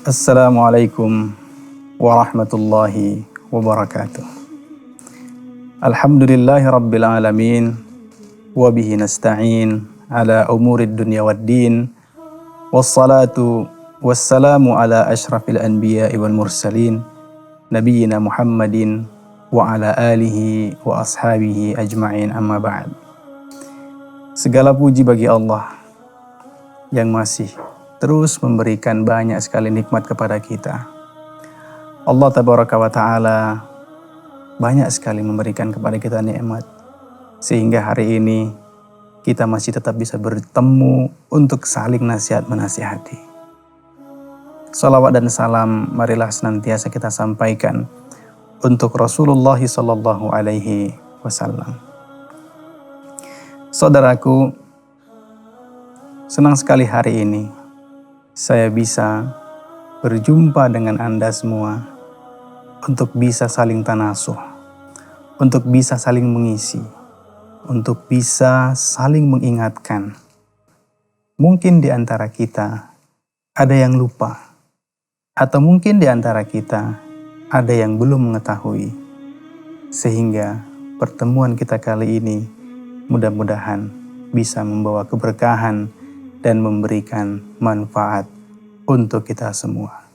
Assalamualaikum warahmatullahi wabarakatuh. Alhamdulillahi rabbil alamin. Wabihi nasta'in ala umurid dunya waddin. Wassalatu wassalamu ala ashrafil anbiya'i wal mursalin. Nabiyyina Muhammadin wa ala alihi wa ashabihi ajma'in, amma ba'd. Segala puji bagi Allah yang masih terus memberikan banyak sekali nikmat kepada kita. Allah tabaraka wa ta'ala banyak sekali memberikan kepada kita nikmat, sehingga hari ini kita masih tetap bisa bertemu untuk saling nasihat menasihati. Salawat dan salam marilah senantiasa kita sampaikan untuk Rasulullah sallallahu alaihi wasallam. Saudaraku, senang sekali hari ini saya bisa berjumpa dengan Anda semua untuk bisa saling tanasuh, untuk bisa saling mengisi, untuk bisa saling mengingatkan. Mungkin di antara kita ada yang lupa, atau mungkin di antara kita ada yang belum mengetahui, sehingga pertemuan kita kali ini mudah-mudahan bisa membawa keberkahan dan memberikan manfaat untuk kita semua.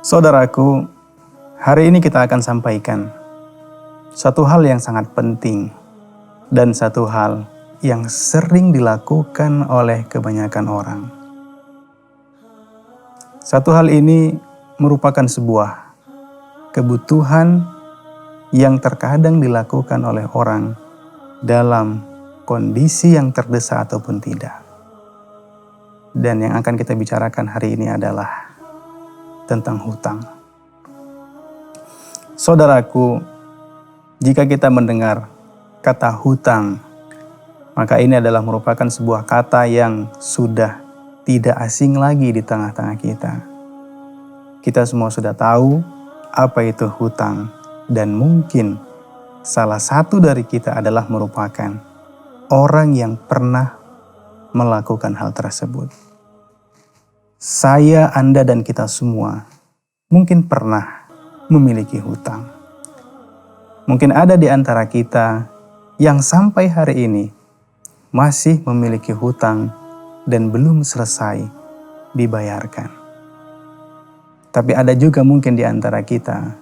Saudaraku, hari ini kita akan sampaikan satu hal yang sangat penting dan satu hal yang sering dilakukan oleh kebanyakan orang. Satu hal ini merupakan sebuah kebutuhan yang terkadang dilakukan oleh orang dalam kondisi yang terdesak ataupun tidak. Dan yang akan kita bicarakan hari ini adalah tentang hutang. Saudaraku, jika kita mendengar kata hutang, maka ini adalah merupakan sebuah kata yang sudah tidak asing lagi di tengah-tengah kita. Kita semua sudah tahu apa itu hutang, dan mungkin salah satu dari kita adalah merupakan orang yang pernah melakukan hal tersebut. Saya, Anda, dan kita semua mungkin pernah memiliki hutang. Mungkin ada di antara kita yang sampai hari ini masih memiliki hutang dan belum selesai dibayarkan. Tapi ada juga mungkin di antara kita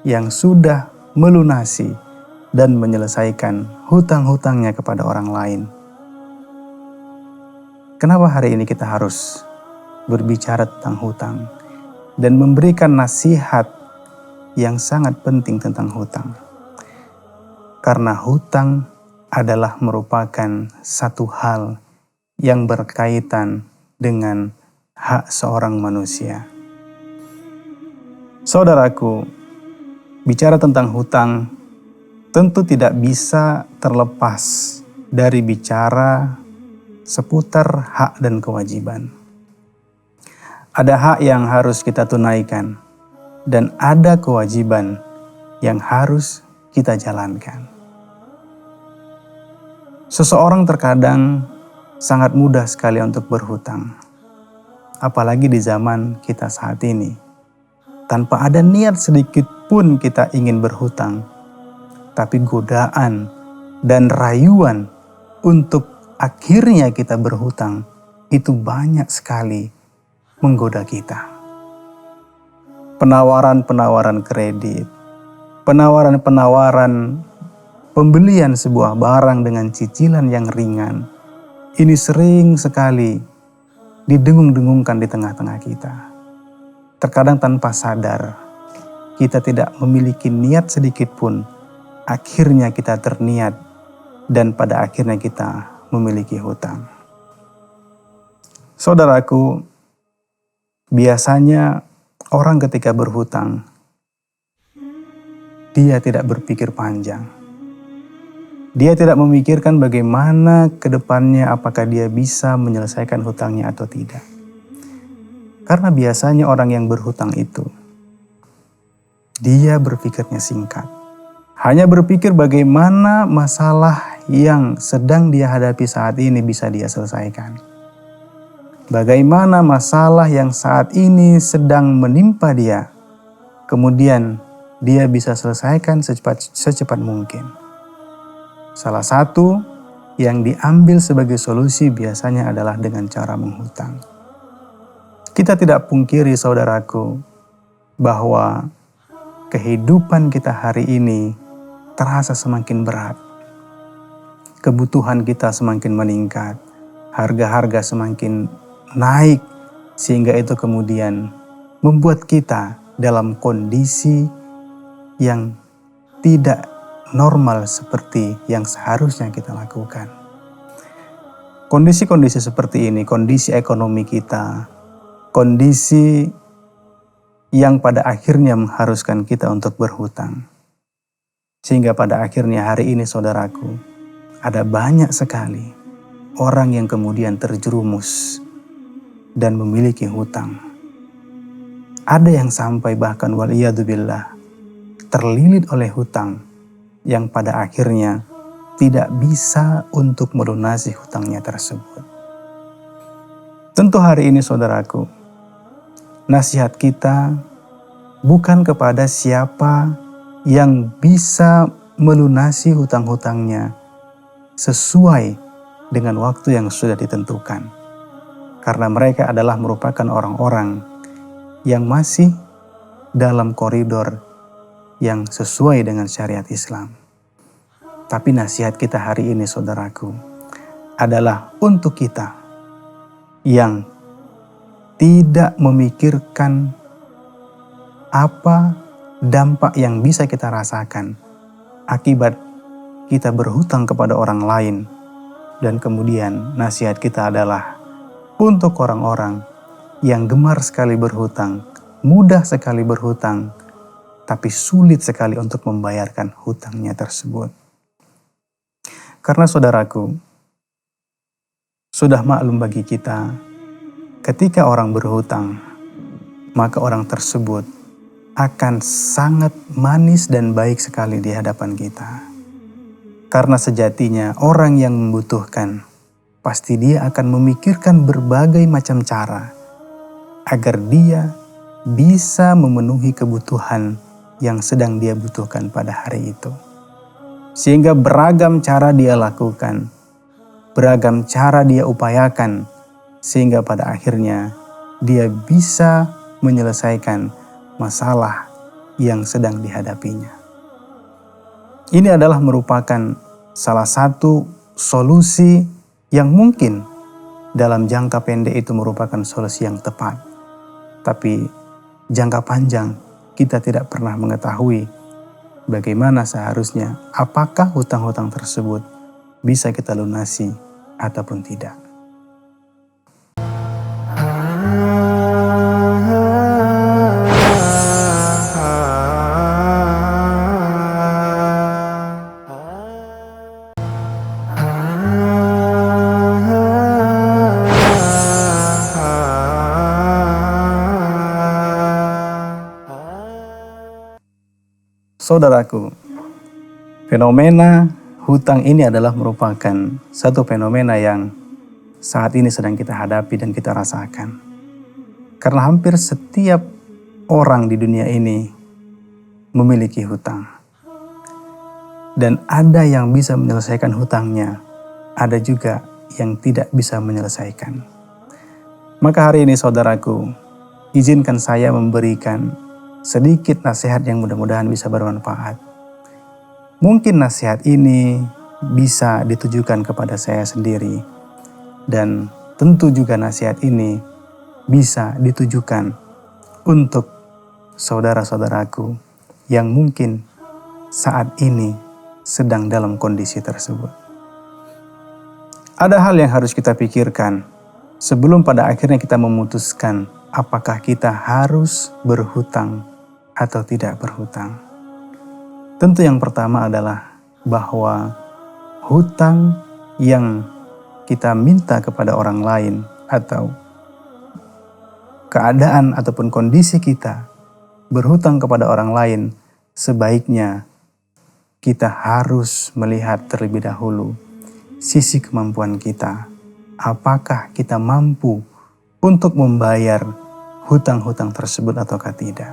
yang sudah melunasi dan menyelesaikan hutang-hutangnya kepada orang lain. Kenapa hari ini kita harus berbicara tentang hutang dan memberikan nasihat yang sangat penting tentang hutang? Karena hutang adalah merupakan satu hal yang berkaitan dengan hak seorang manusia. Saudaraku, bicara tentang hutang tentu tidak bisa terlepas dari bicara seputar hak dan kewajiban. Ada hak yang harus kita tunaikan dan ada kewajiban yang harus kita jalankan. Seseorang terkadang sangat mudah sekali untuk berhutang, apalagi di zaman kita saat ini. Tanpa ada niat sedikit pun kita ingin berhutang, tapi godaan dan rayuan untuk akhirnya kita berhutang itu banyak sekali menggoda kita. Penawaran-penawaran kredit, penawaran-penawaran pembelian sebuah barang dengan cicilan yang ringan, ini sering sekali didengung-dengungkan di tengah-tengah kita. Terkadang tanpa sadar, kita tidak memiliki niat sedikit pun, akhirnya kita terniat dan pada akhirnya kita memiliki hutang. Saudaraku, biasanya orang ketika berhutang, dia tidak berpikir panjang. Dia tidak memikirkan bagaimana ke depannya apakah dia bisa menyelesaikan hutangnya atau tidak. Karena biasanya orang yang berhutang itu, dia berpikirnya singkat. Hanya berpikir bagaimana masalah yang sedang dia hadapi saat ini bisa dia selesaikan. bagaimana masalah yang saat ini sedang menimpa dia, kemudian dia bisa selesaikan secepat mungkin. Salah satu yang diambil sebagai solusi biasanya adalah dengan cara menghutang. Kita tidak pungkiri saudaraku bahwa kehidupan kita hari ini terasa semakin berat. Kebutuhan kita semakin meningkat, harga-harga semakin naik, sehingga itu kemudian membuat kita dalam kondisi yang tidak normal seperti yang seharusnya kita lakukan. Kondisi-kondisi seperti ini, kondisi ekonomi kita, kondisi yang pada akhirnya mengharuskan kita untuk berhutang. Sehingga pada akhirnya hari ini saudaraku, ada banyak sekali orang yang kemudian terjerumus dan memiliki hutang. Ada yang sampai bahkan waliyadzubillah terlilit oleh hutang yang pada akhirnya tidak bisa untuk melunasi hutangnya tersebut. Tentu hari ini saudaraku, nasihat kita bukan kepada siapa yang bisa melunasi hutang-hutangnya sesuai dengan waktu yang sudah ditentukan. Karena mereka adalah merupakan orang-orang yang masih dalam koridor yang sesuai dengan syariat Islam. Tapi nasihat kita hari ini saudaraku adalah untuk kita yang tidak memikirkan apa dampak yang bisa kita rasakan akibat kita berhutang kepada orang lain. Dan kemudian nasihat kita adalah untuk orang-orang yang gemar sekali berhutang, mudah sekali berhutang, tapi sulit sekali untuk membayarkan hutangnya tersebut. Karena saudaraku, sudah maklum bagi kita, ketika orang berhutang, maka orang tersebut akan sangat manis dan baik sekali di hadapan kita. Karena sejatinya orang yang membutuhkan, pasti dia akan memikirkan berbagai macam cara agar dia bisa memenuhi kebutuhan yang sedang dia butuhkan pada hari itu. Sehingga beragam cara dia lakukan, beragam cara dia upayakan, sehingga pada akhirnya dia bisa menyelesaikan masalah yang sedang dihadapinya. Ini adalah merupakan salah satu solusi yang mungkin dalam jangka pendek itu merupakan solusi yang tepat. Tapi jangka panjang kita tidak pernah mengetahui bagaimana seharusnya, apakah hutang-hutang tersebut bisa kita lunasi ataupun tidak. Saudaraku, fenomena hutang ini adalah merupakan satu fenomena yang saat ini sedang kita hadapi dan kita rasakan. Karena hampir setiap orang di dunia ini memiliki hutang. Dan ada yang bisa menyelesaikan hutangnya, ada juga yang tidak bisa menyelesaikan. Maka hari ini saudaraku, izinkan saya memberikan sedikit nasihat yang mudah-mudahan bisa bermanfaat. Mungkin nasihat ini bisa ditujukan kepada saya sendiri, dan tentu juga nasihat ini bisa ditujukan untuk saudara-saudaraku yang mungkin saat ini sedang dalam kondisi tersebut. Ada hal yang harus kita pikirkan sebelum pada akhirnya kita memutuskan apakah kita harus berhutang atau tidak berhutang. Tentu yang pertama adalah bahwa hutang yang kita minta kepada orang lain atau keadaan ataupun kondisi kita berhutang kepada orang lain, sebaiknya kita harus melihat terlebih dahulu sisi kemampuan kita. Apakah kita mampu untuk membayar hutang-hutang tersebut ataukah tidak.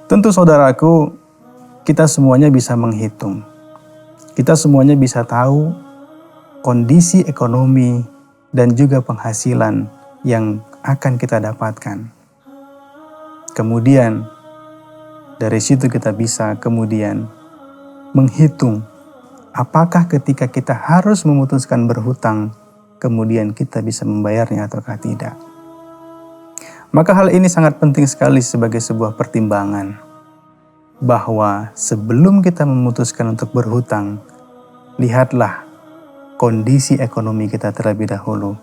Tentu saudaraku, kita semuanya bisa menghitung. Kita semuanya bisa tahu kondisi ekonomi dan juga penghasilan yang akan kita dapatkan. Kemudian dari situ kita bisa kemudian menghitung apakah ketika kita harus memutuskan berhutang, kemudian kita bisa membayarnya ataukah tidak. Maka hal ini sangat penting sekali sebagai sebuah pertimbangan, bahwa sebelum kita memutuskan untuk berhutang, lihatlah kondisi ekonomi kita terlebih dahulu.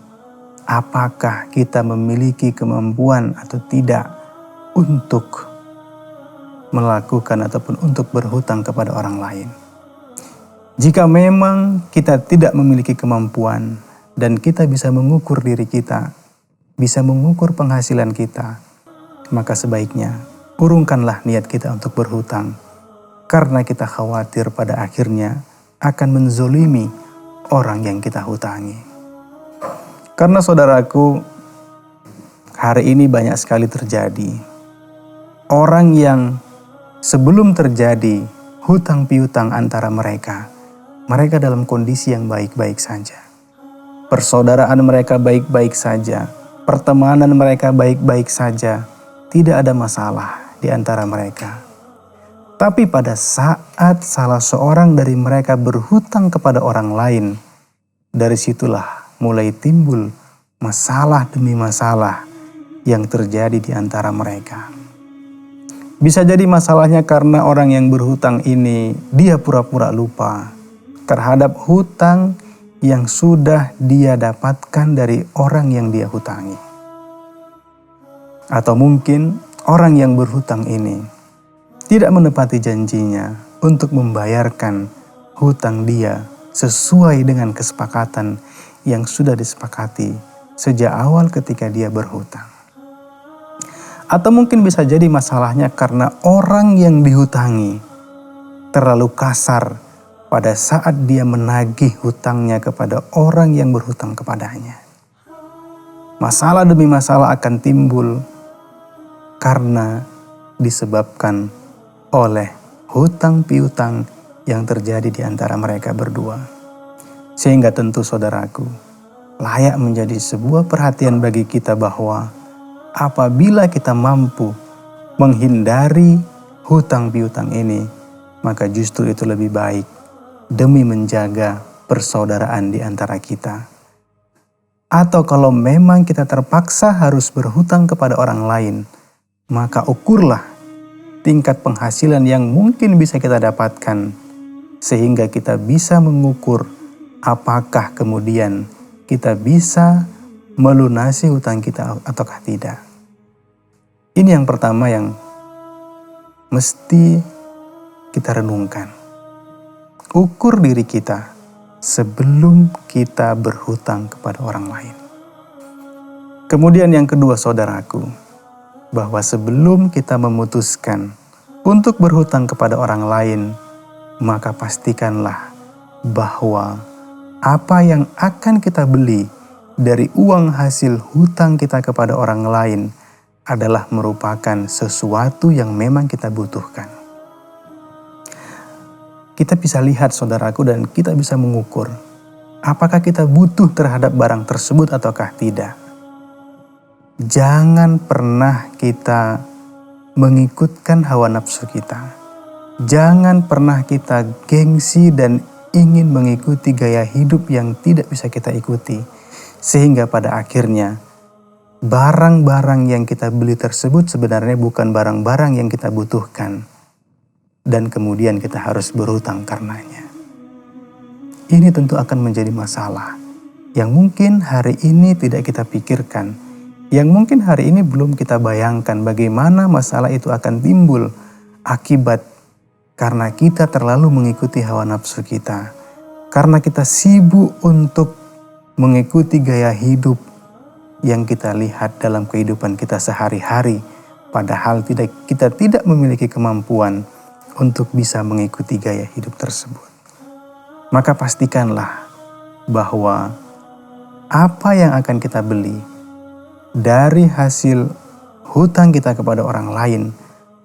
Apakah kita memiliki kemampuan atau tidak untuk melakukan ataupun untuk berhutang kepada orang lain. Jika memang kita tidak memiliki kemampuan dan kita bisa mengukur diri kita, bisa mengukur penghasilan kita, maka sebaiknya urungkanlah niat kita untuk berhutang, karena kita khawatir pada akhirnya akan menzolimi orang yang kita hutangi. Karena saudaraku, hari ini banyak sekali terjadi orang yang sebelum terjadi hutang piutang antara mereka dalam kondisi yang baik-baik saja. Persaudaraan mereka baik-baik saja, pertemanan mereka baik-baik saja, tidak ada masalah di antara mereka. Tapi pada saat salah seorang dari mereka berhutang kepada orang lain, dari situlah mulai timbul masalah demi masalah yang terjadi di antara mereka. Bisa jadi masalahnya karena orang yang berhutang ini dia pura-pura lupa terhadap hutang yang sudah dia dapatkan dari orang yang dia hutangi. Atau mungkin orang yang berhutang ini tidak menepati janjinya untuk membayarkan hutang dia sesuai dengan kesepakatan yang sudah disepakati sejak awal ketika dia berhutang. Atau mungkin bisa jadi masalahnya karena orang yang dihutangi terlalu kasar pada saat dia menagih hutangnya kepada orang yang berhutang kepadanya. Masalah demi masalah akan timbul karena disebabkan oleh hutang piutang yang terjadi di antara mereka berdua. Sehingga tentu saudaraku, layak menjadi sebuah perhatian bagi kita bahwa apabila kita mampu menghindari hutang piutang ini, maka justru itu lebih baik demi menjaga persaudaraan di antara kita. Atau kalau memang kita terpaksa harus berhutang kepada orang lain, maka ukurlah tingkat penghasilan yang mungkin bisa kita dapatkan, sehingga kita bisa mengukur apakah kemudian kita bisa melunasi hutang kita ataukah tidak. Ini yang pertama yang mesti kita renungkan. Ukur diri kita sebelum kita berhutang kepada orang lain. Kemudian yang kedua saudaraku, bahwa sebelum kita memutuskan untuk berhutang kepada orang lain, maka pastikanlah bahwa apa yang akan kita beli dari uang hasil hutang kita kepada orang lain adalah merupakan sesuatu yang memang kita butuhkan. Kita bisa lihat saudaraku dan kita bisa mengukur apakah kita butuh terhadap barang tersebut ataukah tidak. Jangan pernah kita mengikutkan hawa nafsu kita. Jangan pernah kita gengsi dan ingin mengikuti gaya hidup yang tidak bisa kita ikuti. Sehingga pada akhirnya barang-barang yang kita beli tersebut sebenarnya bukan barang-barang yang kita butuhkan. Dan kemudian kita harus berhutang karenanya. Ini tentu akan menjadi masalah yang mungkin hari ini tidak kita pikirkan. Yang mungkin hari ini belum kita bayangkan bagaimana masalah itu akan timbul akibat karena kita terlalu mengikuti hawa nafsu kita. Karena kita sibuk untuk mengikuti gaya hidup yang kita lihat dalam kehidupan kita sehari-hari. Padahal kita tidak memiliki kemampuan untuk bisa mengikuti gaya hidup tersebut. Maka pastikanlah bahwa apa yang akan kita beli dari hasil hutang kita kepada orang lain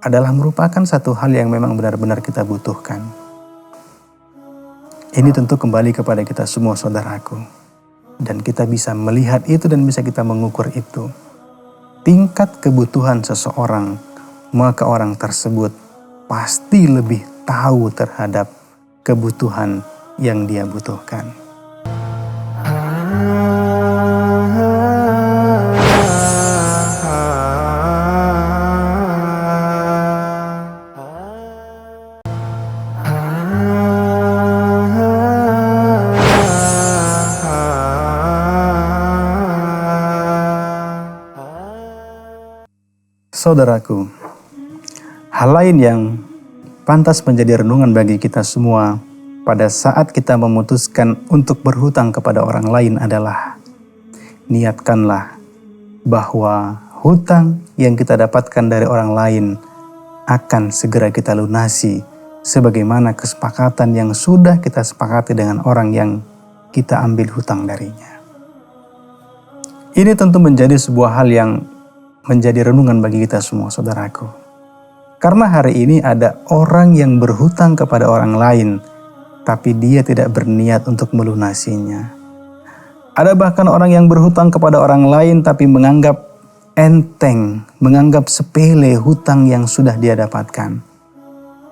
adalah merupakan satu hal yang memang benar-benar kita butuhkan. Ini tentu kembali kepada kita semua, saudaraku. Dan kita bisa melihat itu dan bisa kita mengukur itu. Tingkat kebutuhan seseorang, maka orang tersebut pasti lebih tahu terhadap kebutuhan yang dia butuhkan. Saudaraku, hal lain yang pantas menjadi renungan bagi kita semua pada saat kita memutuskan untuk berhutang kepada orang lain adalah niatkanlah bahwa hutang yang kita dapatkan dari orang lain akan segera kita lunasi sebagaimana kesepakatan yang sudah kita sepakati dengan orang yang kita ambil hutang darinya. Ini tentu menjadi sebuah hal yang menjadi renungan bagi kita semua, saudaraku. Karena hari ini ada orang yang berhutang kepada orang lain, tapi dia tidak berniat untuk melunasinya. Ada bahkan orang yang berhutang kepada orang lain, tapi menganggap enteng, menganggap sepele hutang yang sudah dia dapatkan.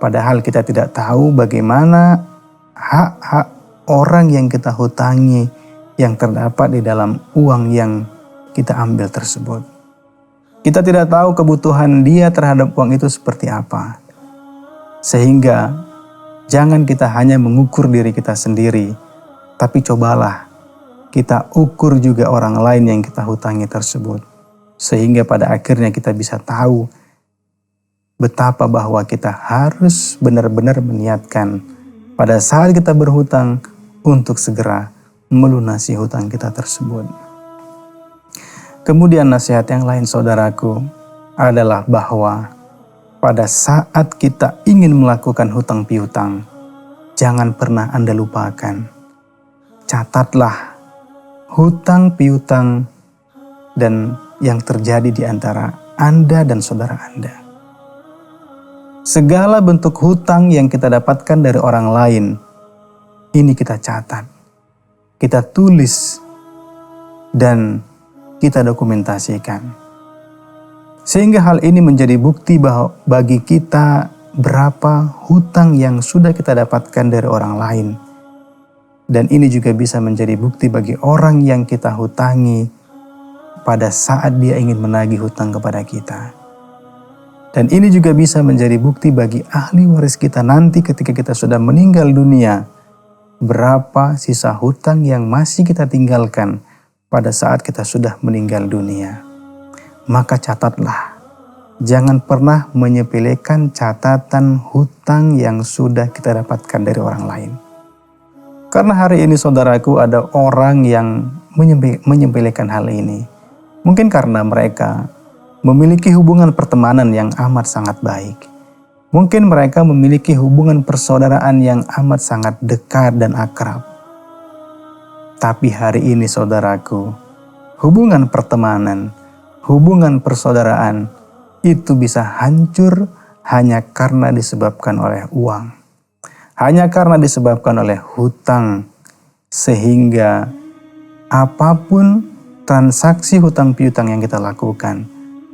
Padahal kita tidak tahu bagaimana hak-hak orang yang kita hutangi yang terdapat di dalam uang yang kita ambil tersebut. Kita tidak tahu kebutuhan dia terhadap uang itu seperti apa. Sehingga jangan kita hanya mengukur diri kita sendiri, tapi cobalah kita ukur juga orang lain yang kita hutangi tersebut. Sehingga pada akhirnya kita bisa tahu betapa bahwa kita harus benar-benar meniatkan pada saat kita berhutang untuk segera melunasi hutang kita tersebut. Kemudian nasihat yang lain, saudaraku, adalah bahwa pada saat kita ingin melakukan hutang piutang, jangan pernah Anda lupakan. Catatlah hutang piutang dan yang terjadi di antara Anda dan saudara Anda. Segala bentuk hutang yang kita dapatkan dari orang lain, ini kita catat, kita tulis, dan kita dokumentasikan. Sehingga hal ini menjadi bukti bahwa bagi kita berapa hutang yang sudah kita dapatkan dari orang lain. Dan ini juga bisa menjadi bukti bagi orang yang kita hutangi pada saat dia ingin menagih hutang kepada kita. Dan ini juga bisa menjadi bukti bagi ahli waris kita nanti ketika kita sudah meninggal dunia. Berapa sisa hutang yang masih kita tinggalkan pada saat kita sudah meninggal dunia. Maka catatlah, jangan pernah menyepelekan catatan hutang yang sudah kita dapatkan dari orang lain. Karena hari ini, saudaraku, ada orang yang menyepelekan hal ini. Mungkin karena mereka memiliki hubungan pertemanan yang amat sangat baik. Mungkin mereka memiliki hubungan persaudaraan yang amat sangat dekat dan akrab. Tapi hari ini, saudaraku, hubungan pertemanan, hubungan persaudaraan itu bisa hancur hanya karena disebabkan oleh uang. Hanya karena disebabkan oleh hutang. Sehingga apapun transaksi hutang piutang yang kita lakukan,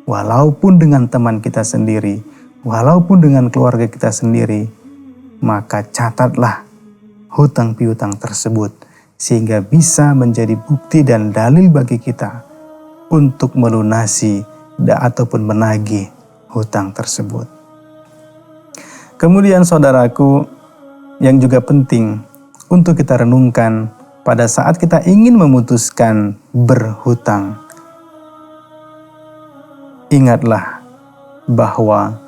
walaupun dengan teman kita sendiri, walaupun dengan keluarga kita sendiri, maka catatlah hutang piutang tersebut. Sehingga bisa menjadi bukti dan dalil bagi kita untuk melunasi ataupun menagih hutang tersebut. Kemudian, saudaraku, yang juga penting untuk kita renungkan pada saat kita ingin memutuskan berhutang. Ingatlah bahwa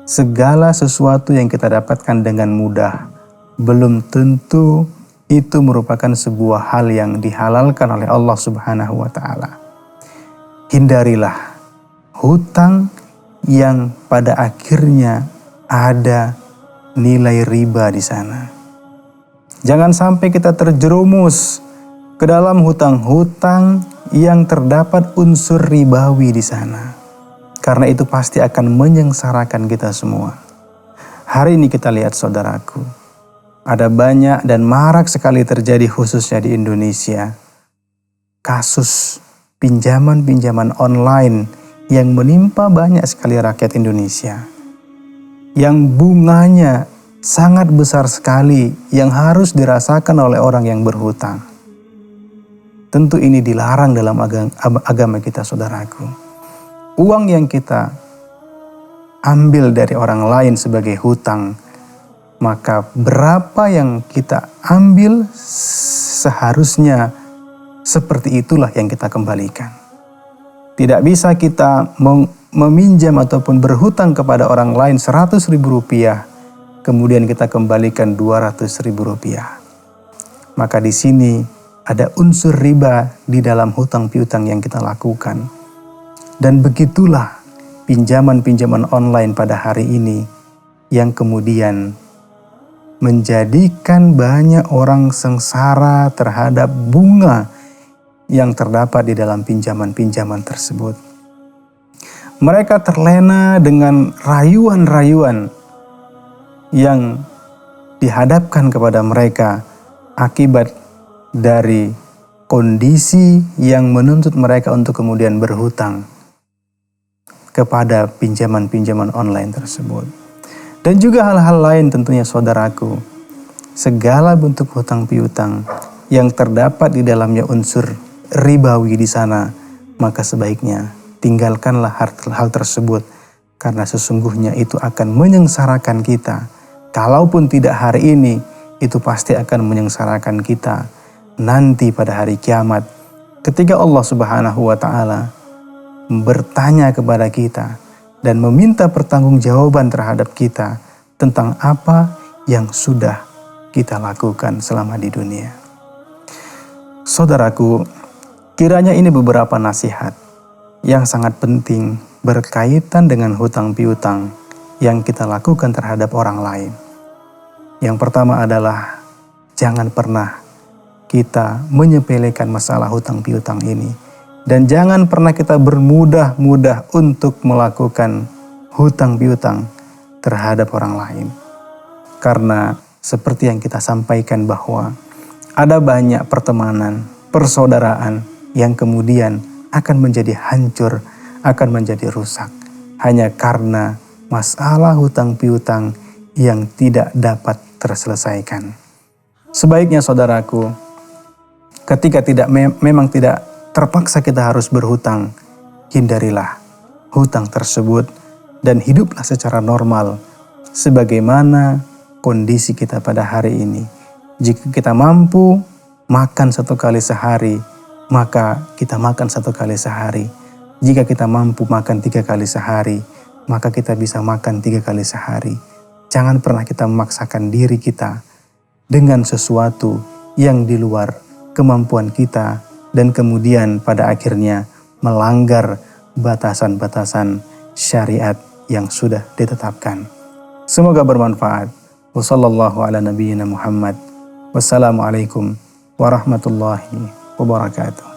segala sesuatu yang kita dapatkan dengan mudah belum tentu itu merupakan sebuah hal yang dihalalkan oleh Allah Subhanahu wa Ta'ala. Hindarilah hutang yang pada akhirnya ada nilai riba di sana. Jangan sampai kita terjerumus ke dalam hutang-hutang yang terdapat unsur ribawi di sana. Karena itu pasti akan menyengsarakan kita semua. Hari ini kita lihat saudaraku, ada banyak dan marak sekali terjadi khususnya di Indonesia kasus pinjaman-pinjaman online yang menimpa banyak sekali rakyat Indonesia. Yang bunganya sangat besar sekali yang harus dirasakan oleh orang yang berhutang. Tentu ini dilarang dalam agama kita saudaraku. Uang yang kita ambil dari orang lain sebagai hutang, maka berapa yang kita ambil seharusnya seperti itulah yang kita kembalikan. Tidak bisa kita meminjam ataupun berhutang kepada orang lain 100.000 rupiah, kemudian kita kembalikan 200.000 rupiah. Maka di sini ada unsur riba di dalam hutang piutang yang kita lakukan. Dan begitulah pinjaman-pinjaman online pada hari ini yang kemudian menjadikan banyak orang sengsara terhadap bunga yang terdapat di dalam pinjaman-pinjaman tersebut. Mereka terlena dengan rayuan-rayuan yang dihadapkan kepada mereka akibat dari kondisi yang menuntut mereka untuk kemudian berhutang kepada pinjaman-pinjaman online tersebut. Dan juga hal-hal lain tentunya saudaraku, segala bentuk hutang piutang yang terdapat di dalamnya unsur ribawi di sana, maka sebaiknya tinggalkanlah hal tersebut, karena sesungguhnya itu akan menyengsarakan kita. Kalaupun tidak hari ini, itu pasti akan menyengsarakan kita nanti pada hari kiamat, ketika Allah Subhanahu wa Ta'ala bertanya kepada kita dan meminta pertanggungjawaban terhadap kita tentang apa yang sudah kita lakukan selama di dunia. Saudaraku, kiranya ini beberapa nasihat yang sangat penting berkaitan dengan hutang piutang yang kita lakukan terhadap orang lain. Yang pertama adalah jangan pernah kita menyepelekan masalah hutang piutang ini. Dan jangan pernah kita bermudah-mudah untuk melakukan hutang piutang terhadap orang lain. Karena seperti yang kita sampaikan bahwa ada banyak pertemanan, persaudaraan yang kemudian akan menjadi hancur, akan menjadi rusak. Hanya karena masalah hutang piutang yang tidak dapat terselesaikan. Sebaiknya saudaraku, ketika memang tidak terpaksa kita harus berhutang, hindarilah hutang tersebut dan hiduplah secara normal sebagaimana kondisi kita pada hari ini. Jika kita mampu makan 1 kali sehari, maka kita makan 1 kali sehari. Jika kita mampu makan 3 kali sehari, maka kita bisa makan 3 kali sehari. Jangan pernah kita memaksakan diri kita dengan sesuatu yang di luar kemampuan kita, dan kemudian pada akhirnya melanggar batasan-batasan syariat yang sudah ditetapkan. Semoga bermanfaat. Wassallallahu ala nabiyyina Muhammad. Wassalamualaikum warahmatullahi wabarakatuh.